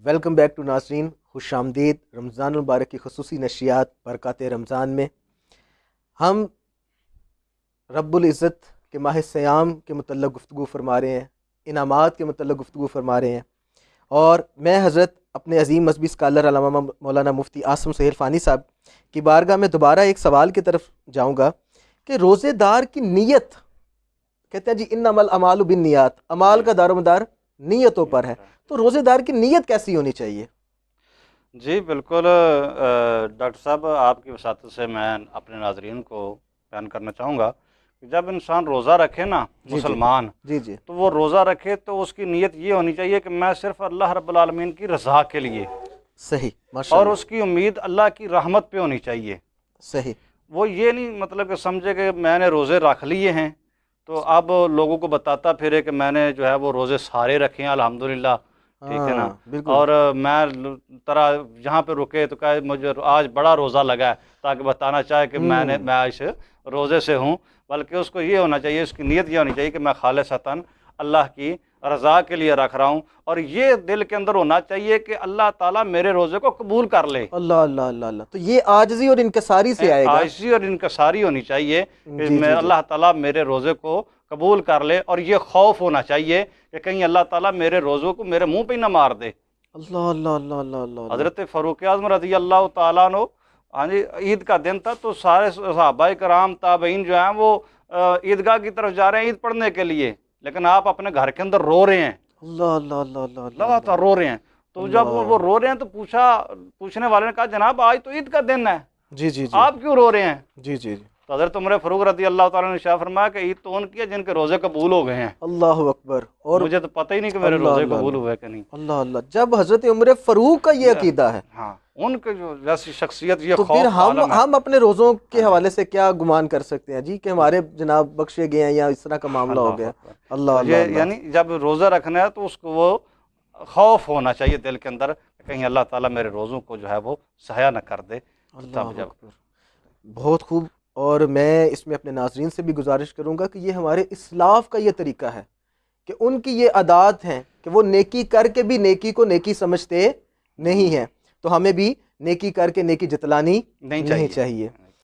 Welcome back to ناظرین، خوش آمدید رمضان المبارک کی خصوصی نشریات برکات رمضان میں ہم رب العزت کے ماہ صیام کے متعلق گفتگو فرما رہے ہیں، انعامات کے متعلق گفتگو فرما رہے ہیں، اور میں حضرت اپنے عظیم مذہبی اسکالر علامہ مولانا مفتی عاصم سہیل فانی صاحب کی بارگاہ میں دوبارہ ایک سوال کی طرف جاؤں گا کہ روزے دار کی نیت، کہتے ہیں جی انما الاعمال بالنیات، اعمال کا دار و مدار نیتوں پر ہے، تو روزے دار کی نیت کیسی ہونی چاہیے؟ جی بالکل ڈاکٹر صاحب، آپ کی وساطت سے میں اپنے ناظرین کو بیان کرنا چاہوں گا کہ جب انسان روزہ رکھے نا مسلمان، جی تو وہ روزہ رکھے تو اس کی نیت یہ ہونی چاہیے کہ میں صرف اللہ رب العالمین کی رضا کے لیے، صحیح، ماشاء اور اللہ، اس کی امید اللہ کی رحمت پہ ہونی چاہیے۔ صحیح، وہ یہ نہیں مطلب کہ سمجھے کہ میں نے روزے رکھ لیے ہیں تو اب لوگوں کو بتاتا پھرے کہ میں نے جو ہے وہ روزے سارے رکھے ہیں الحمدللہ، ٹھیک ہے نا، بالکل، اور میں طرح جہاں پہ رکے تو کہے مجھے آج بڑا روزہ لگا ہے، تاکہ بتانا چاہے کہ میں آج روزے سے ہوں، بلکہ اس کو یہ ہونا چاہیے، اس کی نیت یہ ہونی چاہیے کہ میں خالصتاً اللہ کی رضا کے لیے رکھ رہا ہوں، اور یہ دل کے اندر ہونا چاہیے کہ اللہ تعالیٰ میرے روزے کو قبول کر لے۔ اللہ اللہ اللہ اللہ، تو یہ عاجزی اور انکساری سے آئے گا، عاجزی اور انکساری ہونی چاہیے کہ جی جی جی، اللہ تعالیٰ میرے روزے کو قبول کر لے، اور یہ خوف ہونا چاہیے کہ کہیں اللہ تعالیٰ میرے روزوں کو میرے منہ پہ ہی نہ مار دے۔ اللہ اللہ اللہ اللہ اللہ، حضرت فاروق اعظم رضی اللہ تعالیٰ عنہ، ہاں جی، عید کا دن تھا تو سارے صحابہ کرام تابعین جو ہیں وہ عیدگاہ کی طرف جا رہے ہیں عید پڑھنے کے لیے، لیکن آپ اپنے گھر کے اندر رو رہے ہیں، اللہ اللہ اللہ اللہ، لگاتار رو رہے ہیں۔ تو جب وہ رو رہے ہیں تو پوچھنے والے نے کہا جناب آج تو عید کا دن ہے، جی جی جی، آپ کیوں رو رہے ہیں؟ جی جی جی، تو حضرت عمر فاروق رضی اللہ تعالیٰ نے ارشاد فرمایا کہ عید تو ان کی ہے جن کے روزے قبول ہو گئے ہیں، اللہ اکبر، اور مجھے تو پتہ ہی نہیں کہ میرے اللہ روزے اللہ قبول اللہ، ہوئے کہ نہیں۔ اللہ اللہ، جب حضرت عمر فاروق کا یہ عقیدہ ہے ہاں، ان کے جو جیسی شخصیت، یہ تو خوف پھر کا عالم ہے۔ ہم اپنے روزوں کے حوالے سے کیا گمان کر سکتے ہیں جی کہ ہمارے جناب بخشے گئے ہیں یا اس طرح کا معاملہ ہو گیا؟ اللہ تو اللہ یہ اللہ، یعنی جب روزہ رکھنا ہے تو اس کو وہ خوف ہونا چاہیے دل کے اندر کہ کہیں اللہ تعالیٰ میرے روزوں کو جو ہے وہ ضائع نہ کر دے۔ اللہ اکبر، بہت خوب۔ اور میں اس میں اپنے ناظرین سے بھی گزارش کروں گا کہ یہ ہمارے اسلاف کا یہ طریقہ ہے کہ ان کی یہ عادات ہیں کہ وہ نیکی کر کے بھی نیکی کو نیکی سمجھتے نہیں ہیں، تو ہمیں بھی نیکی کر کے نیکی جتلانی نہیں چاہیے۔